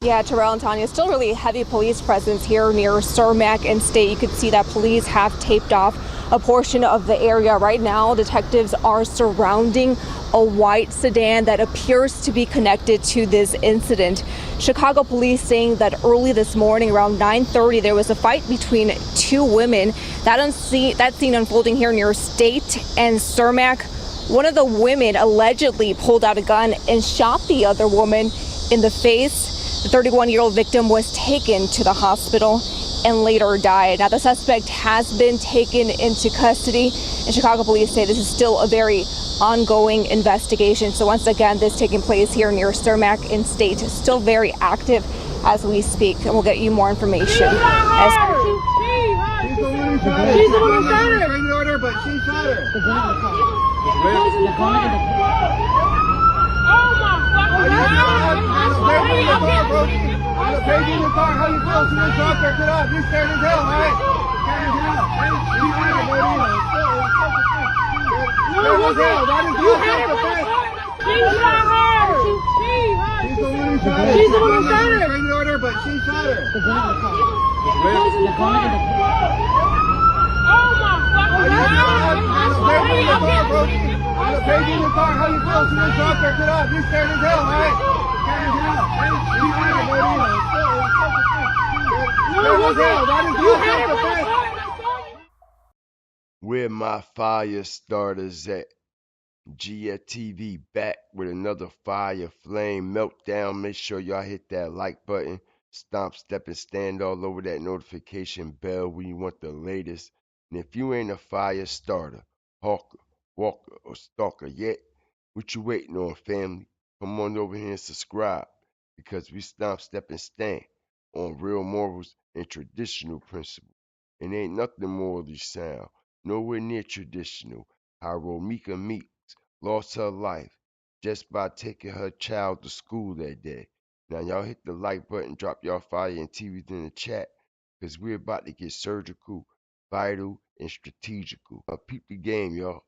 Yeah, Terrell and Tanya, still really heavy police presence here near Cermak and State. You could see that police have taped off a portion of the area. Right now, detectives are surrounding a white sedan that appears to be connected to this incident. Chicago police saying that early this morning around 9:30 there was a fight between two women. That scene unfolding here near State and Cermak. One of the women allegedly pulled out a gun and shot the other woman in the face. The 31-year-old victim was taken to the hospital and later died. Now, the suspect has been taken into custody, and Chicago police say this is still a very ongoing investigation. So once again, this taking place here near Cermak in State, still very active as we speak, and we'll get you more information. She's the one who shot her. But she shot her. The gun in the car. The gun in the car. Oh my fucking God! Baby in the car, bro. Baby in the car. How you feel? She was drunk. Get up. You scared as hell, right? Scared as hell. You had it, baby. Scared as hell. That is your self-defense. She shot her. She's the one who shot her. She's the one who shot her. Restraining order, but she shot her. The gun in the car. The gun in the car. Oh my fucking God! Baby in the car, bro. Baby in the car. How you feel? She was drunk. Get up. You scared as hell, right? Scared as hell. You had it, baby. Scared as hell. That is your self-defense. Where my fire starters at? GFTV back with another fire flame meltdown. Make sure y'all hit that like button. Stomp, step, and stand all over that notification bell when you want the latest. And if you ain't a fire starter, hawker, walker, or stalker yet, what you waiting on, family? Come on over here and subscribe, because we stomp, step, and stand on real morals and traditional principles. And ain't nothing morally sound, nowhere near traditional. How Romeca Meeks lost her life just by taking her child to school that day. Now y'all hit the like button, drop y'all fire and TVs in the chat, because we're about to get surgical, vital, and strategical. Peep the game, y'all.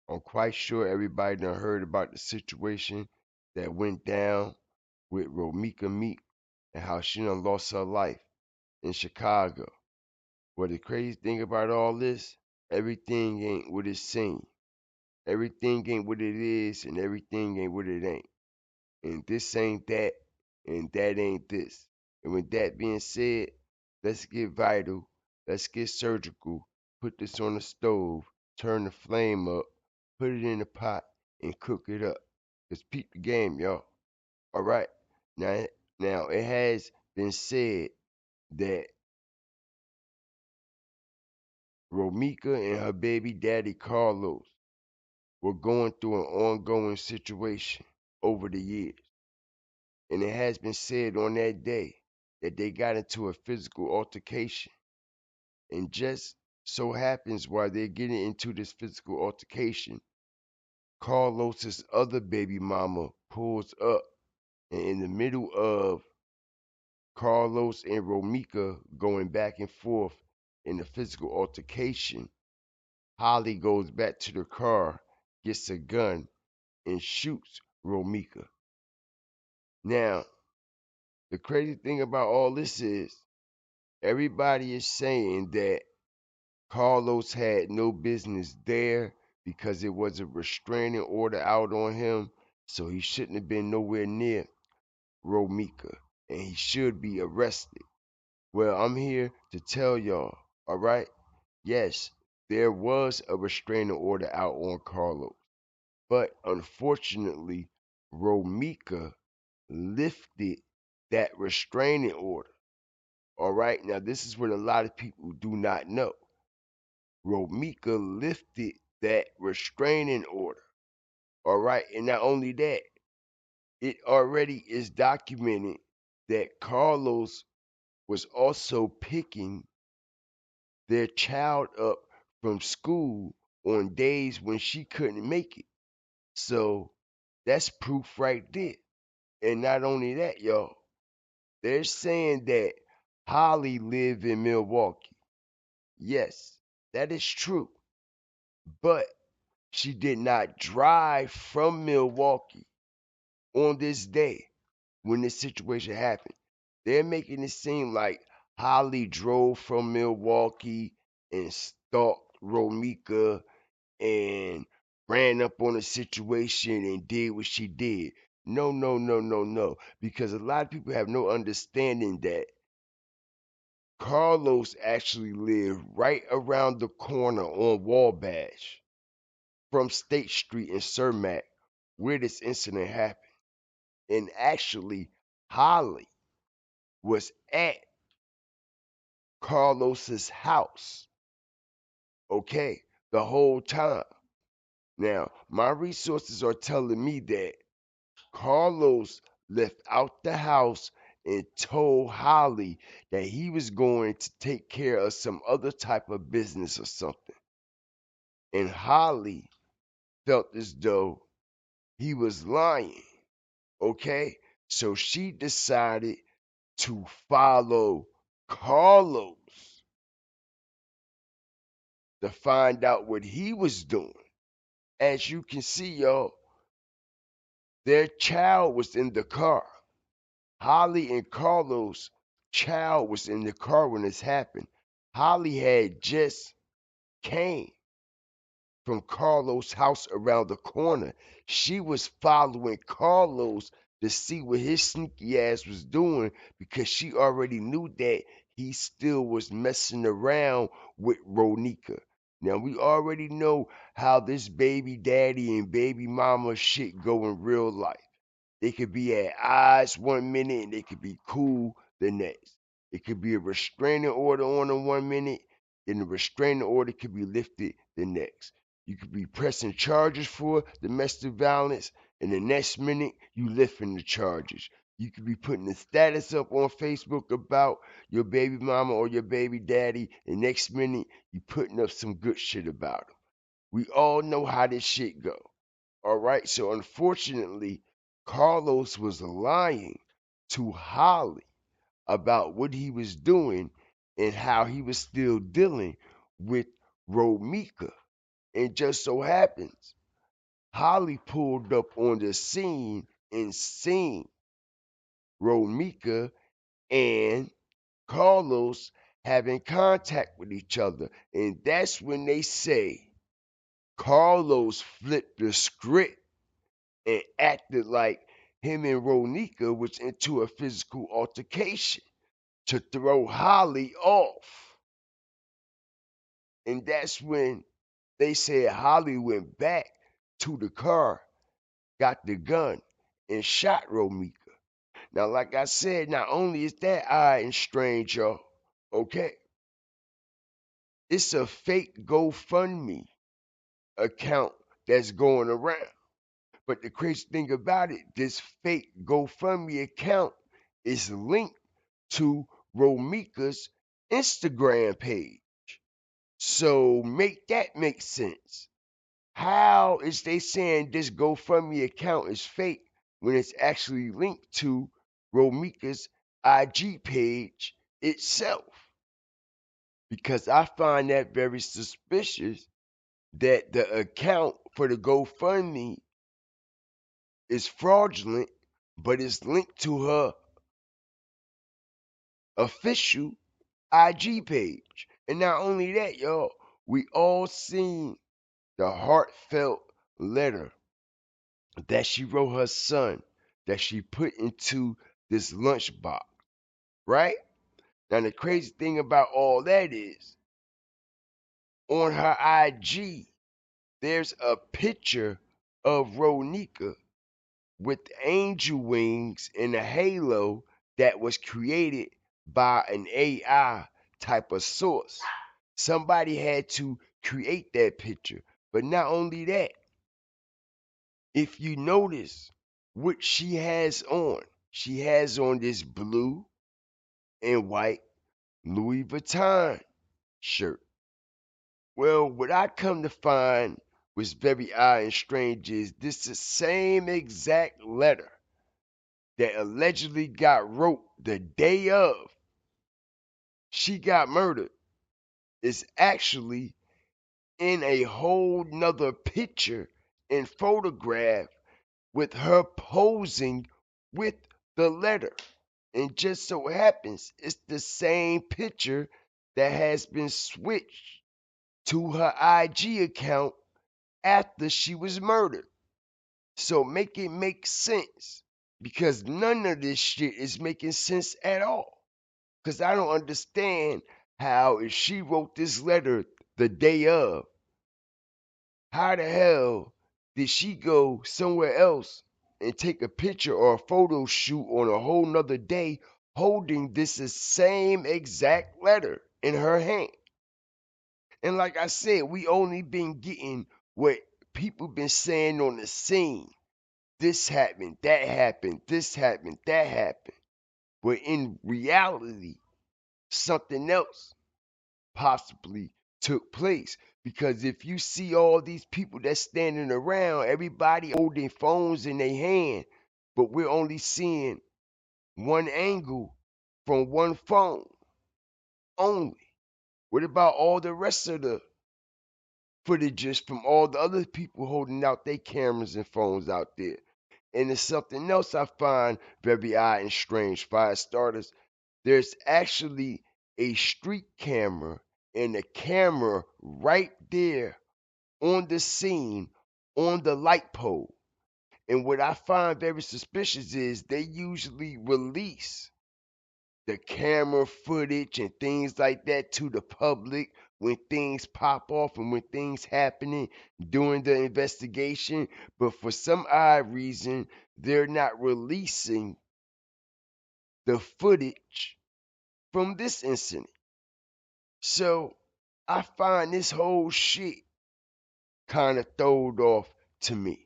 I'm quite sure everybody done heard about the situation that went down with Romeca Meeks and how she done lost her life in Chicago. Well, the crazy thing about all this, everything ain't what it seems. Everything ain't what it is, and everything ain't what it ain't. And this ain't that, and that ain't this. And with that being said, let's get vital, let's get surgical, put this on the stove, turn the flame up, put it in the pot, and cook it up. Let's peep the game, y'all. All right. Now it has been said that Romeca and her baby daddy Carlos were going through an ongoing situation over the years. And it has been said on that day that they got into a physical altercation. And just so happens while they're getting into this physical altercation, Carlos's other baby mama pulls up, and in the middle of Carlos and Romeca going back and forth in the physical altercation, Holly goes back to the car, gets a gun, and shoots Romeca. Now, the crazy thing about all this is everybody is saying that Carlos had no business there because it was a restraining order out on him, so he shouldn't have been nowhere near Romeca, and he should be arrested. Well, I'm here to tell y'all, all right? Yes, there was a restraining order out on Carlos, but unfortunately, Romeca lifted that restraining order. All right, now this is what a lot of people do not know. Romeca lifted that restraining order. All right, and not only that, it already is documented that Carlos was also picking their child up from school on days when she couldn't make it. So that's proof right there. And not only that, y'all, they're saying that Holly lived in Milwaukee. Yes, that is true. But she did not drive from Milwaukee on this day. when this situation happened. They're making it seem like Holly drove from Milwaukee and stalked Romeca and ran up on a situation and did what she did. No, no, no, no, no. Because a lot of people have no understanding that Carlos actually lived right around the corner on Wabash from State Street in Cermak, where this incident happened. And actually, Holly was at Carlos's house, okay, the whole time. Now, my resources are telling me that Carlos left out the house and told Holly that he was going to take care of some other type of business or something. And Holly felt as though he was lying, okay? So she decided to follow Carlos to find out what he was doing. As you can see, y'all, their child was in the car. Holly and Carlos' child was in the car when this happened. Holly had just came from Carlos' house around the corner. She was following Carlos to see what his sneaky ass was doing because she already knew that he still was messing around with Ronica. Now we already know how this baby daddy and baby mama shit go in real life. They could be at odds 1 minute and they could be cool the next. It could be a restraining order on them 1 minute, and the restraining order could be lifted the next. You could be pressing charges for domestic violence, and the next minute you lifting the charges. You could be putting a status up on Facebook about your baby mama or your baby daddy, and next minute you putting up some good shit about them. We all know how this shit go. All right. So unfortunately, Carlos was lying to Holly about what he was doing and how he was still dealing with Romeca. And just so happens, Holly pulled up on the scene and seen Romeca and Carlos having contact with each other. And that's when they say Carlos flipped the script and acted like him and Ronica was into a physical altercation to throw Holly off. And that's when they said Holly went back to the car, got the gun, and shot Romeca. Now, like I said, not only is that odd and strange, y'all, okay, it's a fake GoFundMe account that's going around. But the crazy thing about it, this fake GoFundMe account is linked to Romeca's Instagram page. So make that make sense. How is they saying this GoFundMe account is fake when it's actually linked to Romeca's IG page itself? Because I find that very suspicious that the account for the GoFundMe is fraudulent, but it's linked to her official IG page. And not only that, y'all, we all seen the heartfelt letter that she wrote her son that she put into this lunchbox, right? Now, the crazy thing about all that is on her IG, there's a picture of Ronica with angel wings and a halo that was created by an AI type of source. Somebody had to create that picture. But not only that, if you notice what she has on this blue and white Louis Vuitton shirt. Well, what I come to find was very odd and strange is this the same exact letter that allegedly got wrote the day of she got murdered is actually in a whole nother picture and photograph with her posing with the letter. And just so happens it's the same picture that has been switched to her IG account after she was murdered. So make it make sense, because none of this shit is making sense at all. Because I don't understand how, if she wrote this letter the day of, how the hell did she go somewhere else and take a picture or a photo shoot on a whole nother day holding this same exact letter in her hand? And like I said, we only been getting what people been saying on the scene. This happened, that happened, this happened, that happened. But in reality, something else possibly took place. Because if you see all these people that's standing around, everybody holding phones in their hand, but we're only seeing one angle from one phone only. What about all the rest of the footages from all the other people holding out their cameras and phones out there? And it's something else I find very odd and strange. Fire starters, there's actually a street camera and a camera right there on the scene on the light pole. And what I find very suspicious is they usually release the camera footage and things like that to the public when things pop off and when things happening during the investigation. But for some odd reason, they're not releasing the footage from this incident. So I find this whole shit kind of throwed off to me.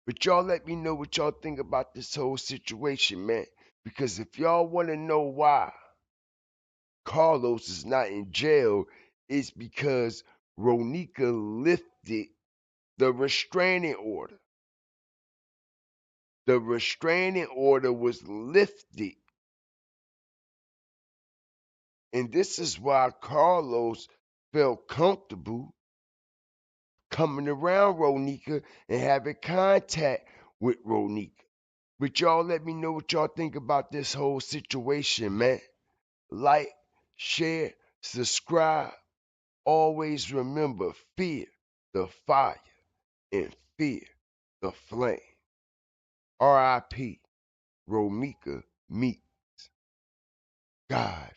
But y'all let me know what y'all think about this whole situation, man. Because if y'all want to know why Carlos is not in jail, it's because Romeca lifted the restraining order. The restraining order was lifted. And this is why Carlos felt comfortable coming around Romeca and having contact with Romeca. But y'all let me know what y'all think about this whole situation, man. Like, share, subscribe. Always remember, fear the fire and fear the flame. R.I.P. Romeca Meeks. God